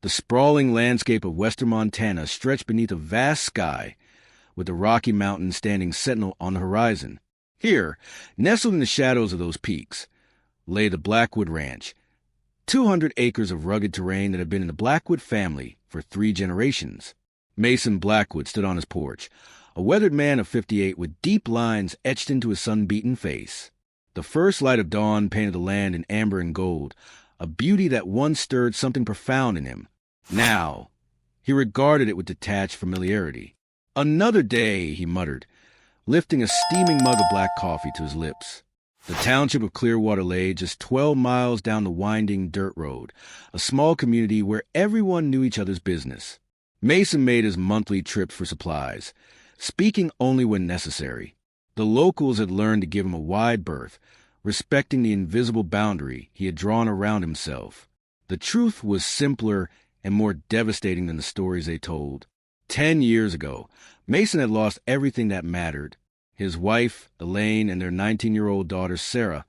The sprawling landscape of western Montana stretched beneath a vast sky, with the Rocky Mountains standing sentinel on the horizon. Here, nestled in the shadows of those peaks, lay the Blackwood Ranch, 200 acres of rugged terrain that had been in the Blackwood family for 3 generations. Mason Blackwood stood on his porch, a weathered man of 58 with deep lines etched into his sun-beaten face. The first light of dawn painted the land in amber and gold, a beauty that once stirred something profound in him. Now, he regarded it with detached familiarity. "Another day," he muttered, lifting a steaming mug of black coffee to his lips. The township of Clearwater lay just 12 miles down the winding dirt road, a small community where everyone knew each other's business. Mason made his monthly trips for supplies, speaking only when necessary. The locals had learned to give him a wide berth, respecting the invisible boundary he had drawn around himself. The truth was simpler and more devastating than the stories they told. 10 years ago, Mason had lost everything that mattered. His wife, Elaine, and their 19-year-old daughter, Sarah,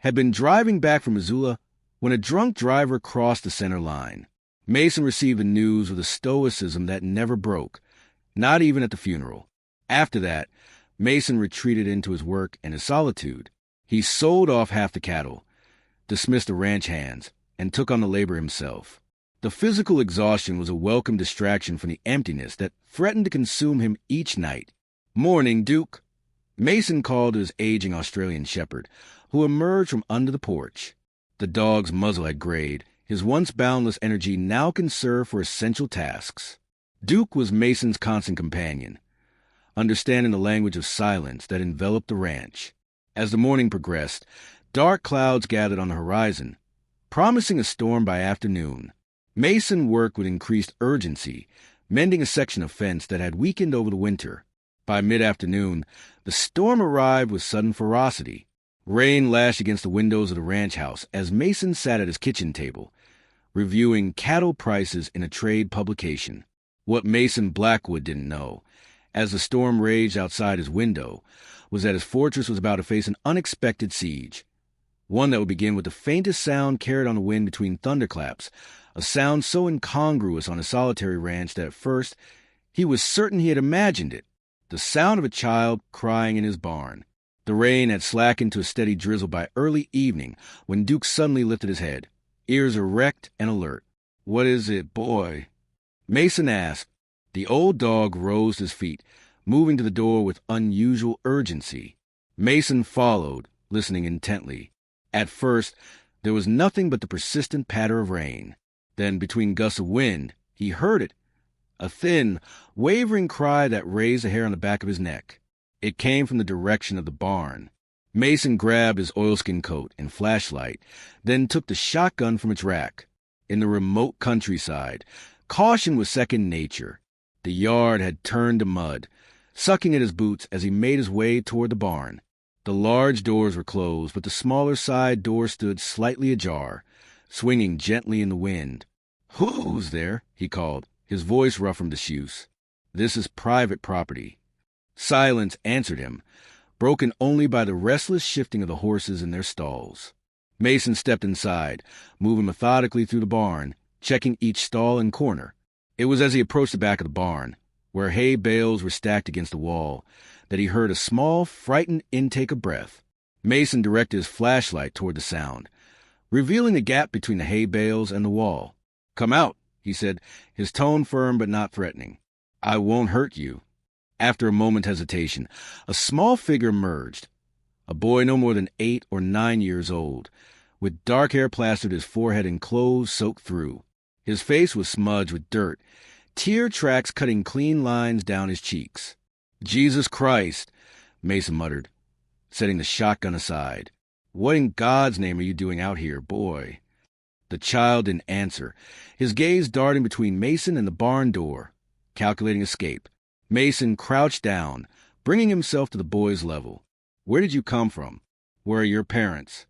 had been driving back from Missoula when a drunk driver crossed the center line. Mason received the news with a stoicism that never broke, not even at the funeral. After that, Mason retreated into his work and his solitude. He sold off half the cattle, dismissed the ranch hands, and took on the labor himself. The physical exhaustion was a welcome distraction from the emptiness that threatened to consume him each night. "Morning, Duke," Mason called to his aging Australian shepherd, who emerged from under the porch. The dog's muzzle had grayed, his once boundless energy now conserved for essential tasks. Duke was Mason's constant companion, understanding the language of silence that enveloped the ranch. As the morning progressed, dark clouds gathered on the horizon, promising a storm by afternoon. Mason worked with increased urgency, mending a section of fence that had weakened over the winter. By mid-afternoon, the storm arrived with sudden ferocity. Rain lashed against the windows of the ranch house as Mason sat at his kitchen table, reviewing cattle prices in a trade publication. What Mason Blackwood didn't know, as the storm raged outside his window, was that his fortress was about to face an unexpected siege, one that would begin with the faintest sound carried on the wind between thunderclaps, a sound so incongruous on a solitary ranch that at first he was certain he had imagined it, the sound of a child crying in his barn. The rain had slackened to a steady drizzle by early evening when Duke suddenly lifted his head, ears erect and alert. "What is it, boy?" Mason asked. The old dog rose to his feet, moving to the door with unusual urgency. Mason followed, listening intently. At first, there was nothing but the persistent patter of rain. Then, between gusts of wind, he heard it, a thin, wavering cry that raised the hair on the back of his neck. It came from the direction of the barn. Mason grabbed his oilskin coat and flashlight, then took the shotgun from its rack. In the remote countryside, caution was second nature. The yard had turned to mud, sucking at his boots as he made his way toward the barn. The large doors were closed, but the smaller side door stood slightly ajar, swinging gently in the wind. "Who's there?" he called, his voice rough from disuse. "This is private property." Silence answered him, broken only by the restless shifting of the horses in their stalls. Mason stepped inside, moving methodically through the barn, checking each stall and corner. It was as he approached the back of the barn, where hay bales were stacked against the wall, that he heard a small, frightened intake of breath. Mason directed his flashlight toward the sound, revealing the gap between the hay bales and the wall. "Come out," he said, his tone firm but not threatening. "I won't hurt you." After a moment's hesitation, a small figure emerged, a boy no more than 8 or 9 years old, with dark hair plastered his forehead and clothes soaked through. His face was smudged with dirt, tear tracks cutting clean lines down his cheeks. "Jesus Christ," Mason muttered, setting the shotgun aside. "What in God's name are you doing out here, boy?" The child didn't answer, his gaze darting between Mason and the barn door, calculating escape. Mason crouched down, bringing himself to the boy's level. "Where did you come from? Where are your parents?"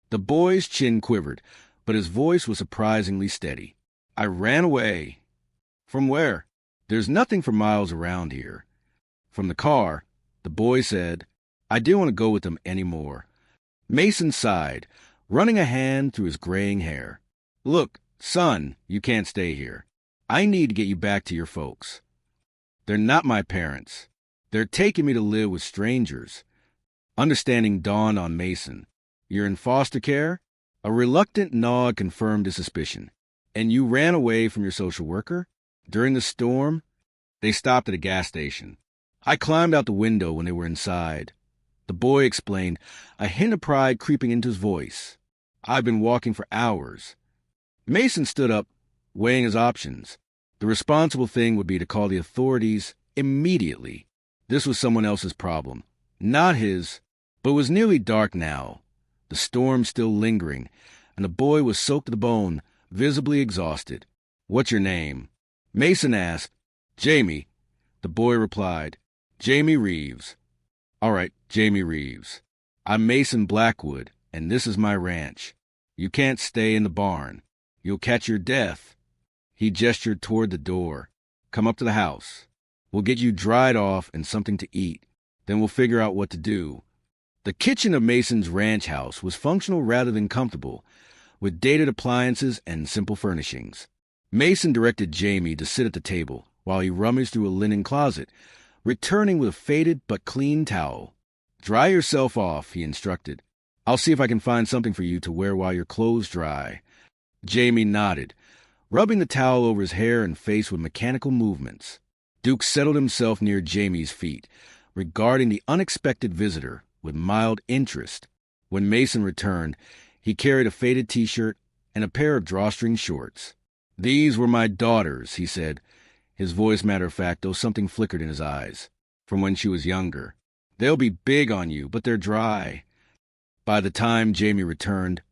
The boy's chin quivered, but his voice was surprisingly steady. "I ran away." "From where?" "There's nothing for miles around here." "From the car," the boy said. "I didn't want to go with them anymore." Mason sighed, running a hand through his graying hair. "Look," Son, you can't stay here. I need to get you back to your folks. They're not my parents. They're taking me to live with strangers. Understanding dawned on Mason. You're in foster care? A reluctant nod confirmed his suspicion. And you ran away from your social worker? During the storm? They stopped at a gas station. I climbed out the window when they were inside. The boy explained, a hint of pride creeping into his voice. I've been walking for hours. Mason stood up, weighing his options. The responsible thing would be to call the authorities immediately. This was someone else's problem, not his, but it was nearly dark now, the storm still lingering, and the boy was soaked to the bone, visibly exhausted. What's your name? Mason asked. Jamie. The boy replied. Jamie Reeves. All right, Jamie Reeves. I'm Mason Blackwood, and this is my ranch. You can't stay in the barn. You'll catch your death. He gestured toward the door. Come up to the house. We'll get you dried off and something to eat. Then we'll figure out what to do. The kitchen of Mason's ranch house was functional rather than comfortable, with dated appliances and simple furnishings. Mason directed Jamie to sit at the table while he rummaged through a linen closet, returning with a faded but clean towel. Dry yourself off, he instructed. I'll see if I can find something for you to wear while your clothes dry. Jamie nodded, rubbing the towel over his hair and face with mechanical movements. Duke settled himself near Jamie's feet, regarding the unexpected visitor with mild interest. When Mason returned, he carried a faded T-shirt and a pair of drawstring shorts. These were my daughters, he said, his voice matter-of-fact, though something flickered in his eyes, from when she was younger. They'll be big on you, but they're dry. By the time Jamie returned,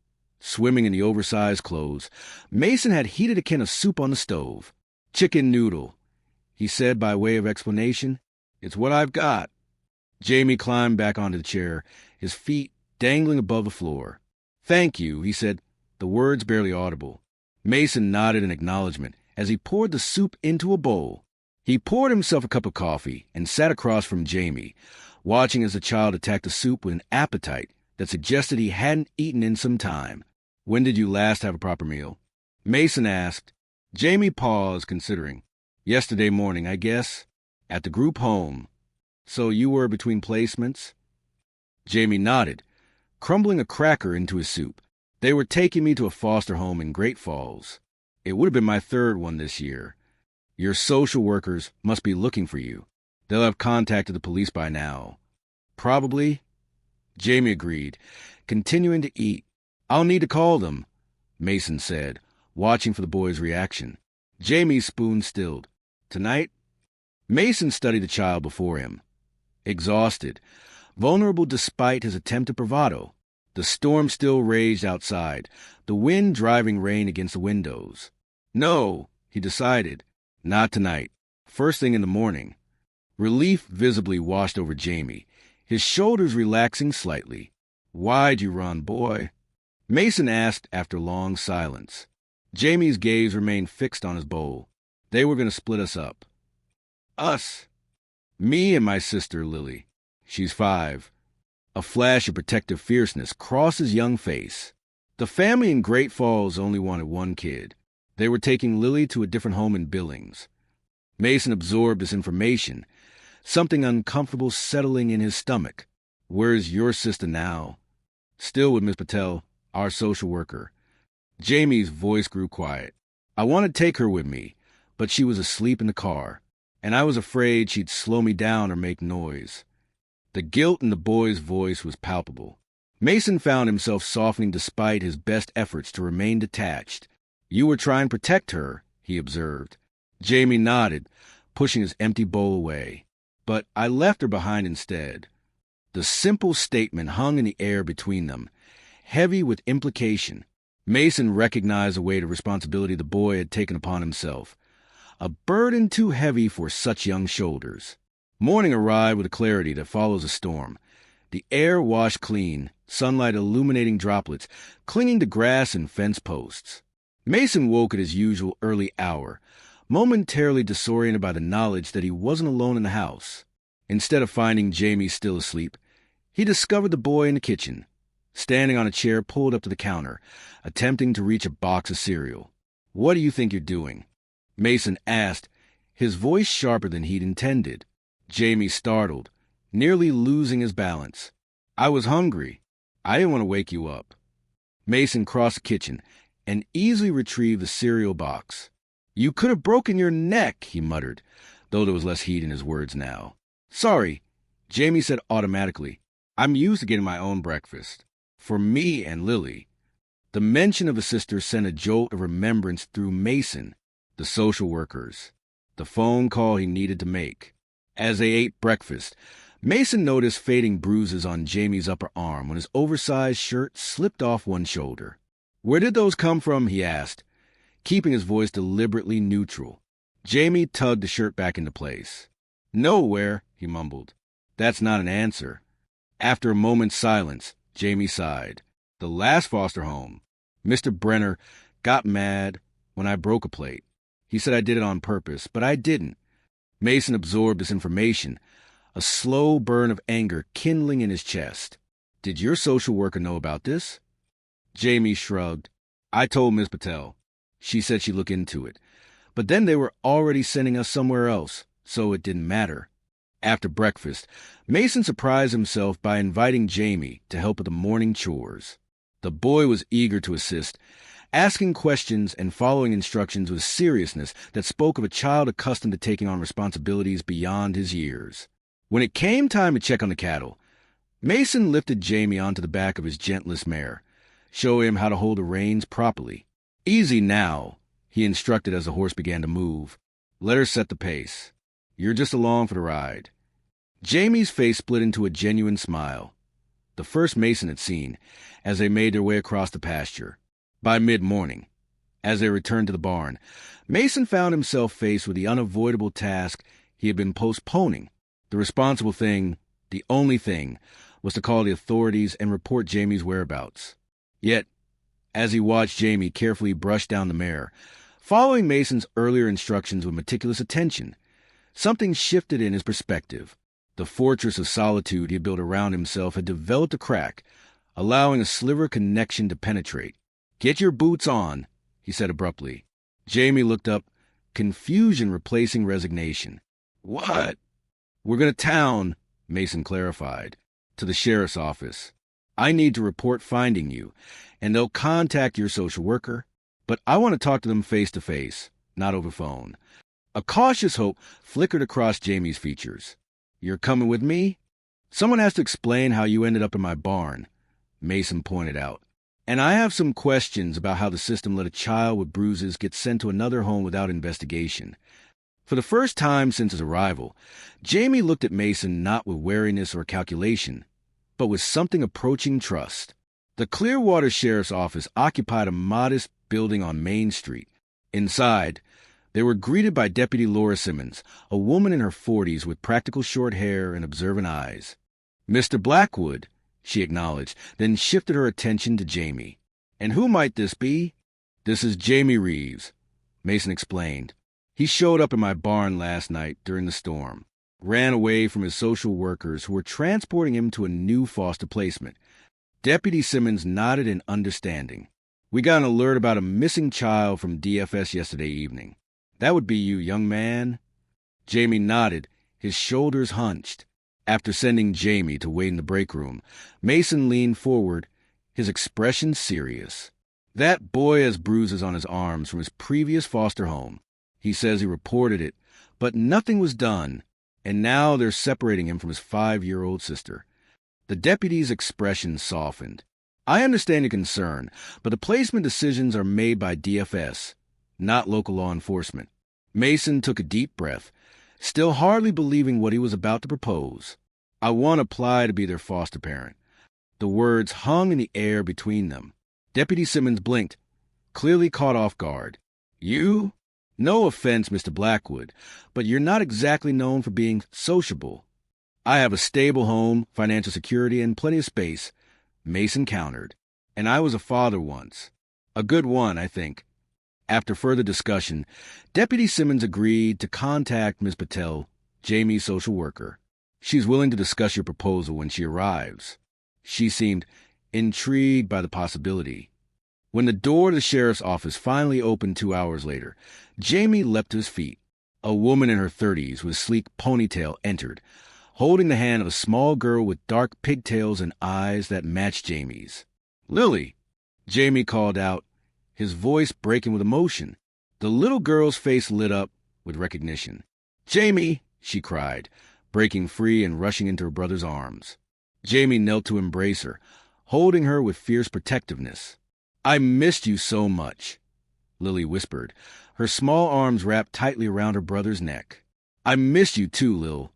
swimming in the oversized clothes, Mason had heated a can of soup on the stove. Chicken noodle, he said by way of explanation. It's what I've got. Jamie climbed back onto the chair, his feet dangling above the floor. Thank you, he said, the words barely audible. Mason nodded in acknowledgement as he poured the soup into a bowl. He poured himself a cup of coffee and sat across from Jamie, watching as the child attacked the soup with an appetite that suggested he hadn't eaten in some time. When did you last have a proper meal? Mason asked. Jamie paused, considering. Yesterday morning, I guess. At the group home. So you were between placements? Jamie nodded, crumbling a cracker into his soup. They were taking me to a foster home in Great Falls. It would have been my third one this year. Your social workers must be looking for you. They'll have contacted the police by now. Probably. Jamie agreed, continuing to eat. I'll need to call them, Mason said, watching for the boy's reaction. Jamie's spoon stilled. Tonight? Mason studied the child before him. Exhausted, vulnerable despite his attempted bravado. The storm still raged outside, the wind driving rain against the windows. No, he decided. Not tonight. First thing in the morning. Relief visibly washed over Jamie, his shoulders relaxing slightly. Why'd you run, boy? Mason asked after long silence. Jamie's gaze remained fixed on his bowl. They were going to split us up. Us? Me and my sister, Lily. She's 5. A flash of protective fierceness crossed his young face. The family in Great Falls only wanted one kid. They were taking Lily to a different home in Billings. Mason absorbed this information, something uncomfortable settling in his stomach. Where's your sister now? Still with Miss Patel, our social worker. Jamie's voice grew quiet. I wanted to take her with me, but she was asleep in the car, and I was afraid she'd slow me down or make noise. The guilt in the boy's voice was palpable. Mason found himself softening despite his best efforts to remain detached. You were trying to protect her, he observed. Jamie nodded, pushing his empty bowl away. But I left her behind instead. The simple statement hung in the air between them, heavy with implication. Mason recognized the weight of responsibility the boy had taken upon himself, a burden too heavy for such young shoulders. Morning arrived with the clarity that follows a storm. The air washed clean, sunlight illuminating droplets, clinging to grass and fence posts. Mason woke at his usual early hour, momentarily disoriented by the knowledge that he wasn't alone in the house. Instead of finding Jamie still asleep, he discovered the boy in the kitchen, standing on a chair pulled up to the counter, attempting to reach a box of cereal. What do you think you're doing? Mason asked, his voice sharper than he'd intended. Jamie startled, nearly losing his balance. I was hungry. I didn't want to wake you up. Mason crossed the kitchen and easily retrieved the cereal box. You could have broken your neck, he muttered, though there was less heat in his words now. Sorry, Jamie said automatically. I'm used to getting my own breakfast. For me and Lily. The mention of the sisters sent a jolt of remembrance through Mason, the social workers, the phone call he needed to make. As they ate breakfast, Mason noticed fading bruises on Jamie's upper arm when his oversized shirt slipped off one shoulder. Where did those come from? He asked, keeping his voice deliberately neutral. Jamie tugged the shirt back into place. Nowhere, he mumbled. That's not an answer. After a moment's silence, Jamie sighed. The last foster home, Mr. Brenner got mad when I broke a plate. He said I did it on purpose, but I didn't. Mason absorbed this information, a slow burn of anger kindling in his chest. Did your social worker know about this? Jamie shrugged. I told Miss Patel. She said she'd look into it. But then they were already sending us somewhere else, so it didn't matter. After breakfast, Mason surprised himself by inviting Jamie to help with the morning chores. The boy was eager to assist, asking questions and following instructions with seriousness that spoke of a child accustomed to taking on responsibilities beyond his years. When it came time to check on the cattle, Mason lifted Jamie onto the back of his gentlest mare, showing him how to hold the reins properly. Easy now, he instructed as the horse began to move. Let her set the pace. You're just along for the ride. Jamie's face split into a genuine smile, the first Mason had seen, as they made their way across the pasture. By mid-morning, as they returned to the barn, Mason found himself faced with the unavoidable task he had been postponing. The responsible thing, the only thing, was to call the authorities and report Jamie's whereabouts. Yet, as he watched Jamie carefully brush down the mare, following Mason's earlier instructions with meticulous attention, something shifted in his perspective. The fortress of solitude he had built around himself had developed a crack, allowing a sliver of connection to penetrate. Get your boots on, he said abruptly. Jamie looked up, confusion replacing resignation. What? We're going to town, Mason clarified, to the sheriff's office. I need to report finding you, and they'll contact your social worker, but I want to talk to them face to face, not over phone. A cautious hope flickered across Jamie's features. You're coming with me? Someone has to explain how you ended up in my barn, Mason pointed out. And I have some questions about how the system let a child with bruises get sent to another home without investigation. For the first time since his arrival, Jamie looked at Mason not with wariness or calculation, but with something approaching trust. The Clearwater Sheriff's Office occupied a modest building on Main Street. Inside, they were greeted by Deputy Laura Simmons, a woman in her 40s with practical short hair and observant eyes. Mr. Blackwood, she acknowledged, then shifted her attention to Jamie. And who might this be? This is Jamie Reeves, Mason explained. He showed up in my barn last night during the storm, ran away from his social workers who were transporting him to a new foster placement. Deputy Simmons nodded in understanding. We got an alert about a missing child from DFS yesterday evening. That would be you, young man. Jamie nodded, his shoulders hunched. After sending Jamie to wait in the break room, Mason leaned forward, his expression serious. That boy has bruises on his arms from his previous foster home. He says he reported it, but nothing was done, and now they're separating him from his 5-year-old sister. The deputy's expression softened. I understand your concern, but the placement decisions are made by DFS, not local law enforcement. Mason took a deep breath, still hardly believing what he was about to propose. I want to apply to be their foster parent. The words hung in the air between them. Deputy Simmons blinked, clearly caught off guard. You? No offense, Mr. Blackwood, but you're not exactly known for being sociable. I have a stable home, financial security, and plenty of space, Mason countered. And I was a father once. A good one, I think. After further discussion, Deputy Simmons agreed to contact Ms. Patel, Jamie's social worker. She's willing to discuss your proposal when she arrives. She seemed intrigued by the possibility. When the door to the sheriff's office finally opened 2 hours later, Jamie leapt to his feet. A woman in her 30s with a sleek ponytail entered, holding the hand of a small girl with dark pigtails and eyes that matched Jamie's. "Lily!" Jamie called out, his voice breaking with emotion. The little girl's face lit up with recognition. "Jamie!" she cried, breaking free and rushing into her brother's arms. Jamie knelt to embrace her, holding her with fierce protectiveness. "I missed you so much," Lily whispered, her small arms wrapped tightly around her brother's neck. "I missed you too, Lil,"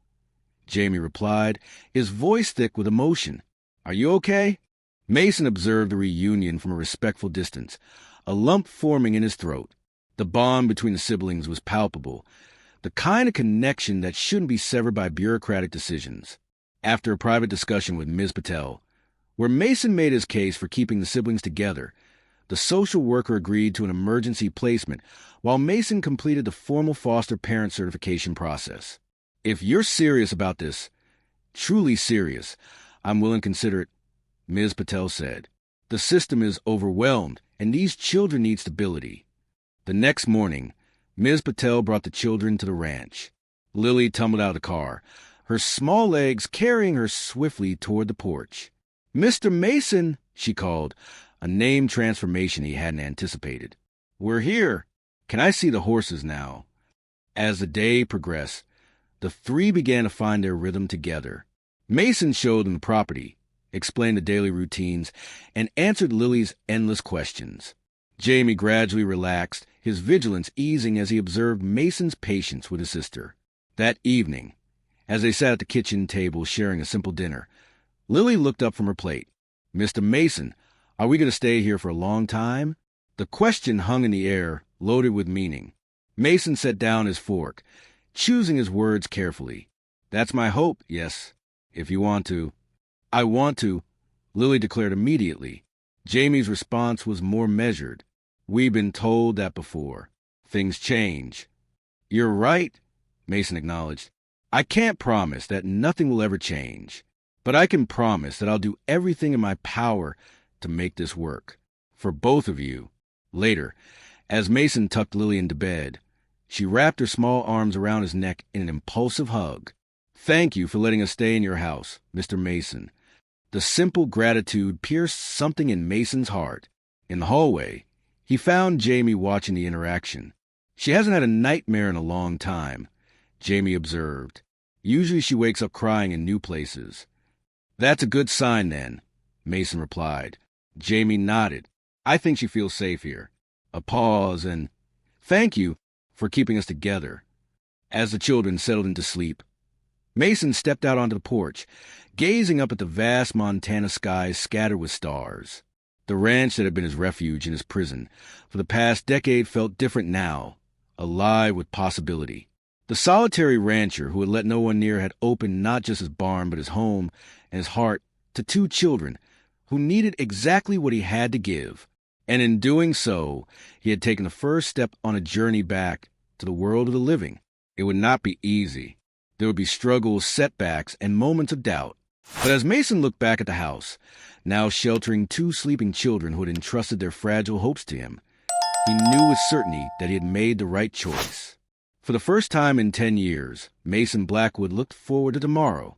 Jamie replied, his voice thick with emotion. "Are you okay?" Mason observed the reunion from a respectful distance, a lump forming in his throat. The bond between the siblings was palpable, the kind of connection that shouldn't be severed by bureaucratic decisions. After a private discussion with Ms. Patel, where Mason made his case for keeping the siblings together, the social worker agreed to an emergency placement while Mason completed the formal foster parent certification process. "If you're serious about this, truly serious, I'm willing to consider it," Ms. Patel said. "The system is overwhelmed, and these children need stability." The next morning, Ms. Patel brought the children to the ranch. Lily tumbled out of the car, her small legs carrying her swiftly toward the porch. "Mr. Mason," she called, a name transformation he hadn't anticipated. "We're here. Can I see the horses now?" As the day progressed, the three began to find their rhythm together. Mason showed them the property, explained the daily routines, and answered Lily's endless questions. Jamie gradually relaxed, his vigilance easing as he observed Mason's patience with his sister. That evening, as they sat at the kitchen table sharing a simple dinner, Lily looked up from her plate. "Mr. Mason, are we going to stay here for a long time?" The question hung in the air, loaded with meaning. Mason set down his fork, choosing his words carefully. "That's my hope, yes, if you want to." "I want to," Lily declared immediately. Jamie's response was more measured. "We've been told that before. Things change." "You're right," Mason acknowledged. "I can't promise that nothing will ever change, but I can promise that I'll do everything in my power to make this work. For both of you." Later, as Mason tucked Lily into bed, she wrapped her small arms around his neck in an impulsive hug. "Thank you for letting us stay in your house, Mr. Mason." The simple gratitude pierced something in Mason's heart. In the hallway, he found Jamie watching the interaction. "She hasn't had a nightmare in a long time," Jamie observed. "Usually she wakes up crying in new places." "That's a good sign, then," Mason replied. Jamie nodded. "I think she feels safe here." A pause and, "Thank you for keeping us together." As the children settled into sleep, Mason stepped out onto the porch, gazing up at the vast Montana skies scattered with stars. The ranch that had been his refuge and his prison for the past decade felt different now, alive with possibility. The solitary rancher who had let no one near had opened not just his barn but his home and his heart to two children who needed exactly what he had to give. And in doing so, he had taken the first step on a journey back to the world of the living. It would not be easy. There would be struggles, setbacks, and moments of doubt. But as Mason looked back at the house, now sheltering two sleeping children who had entrusted their fragile hopes to him, he knew with certainty that he had made the right choice. For the first time in 10 years, Mason Blackwood looked forward to tomorrow.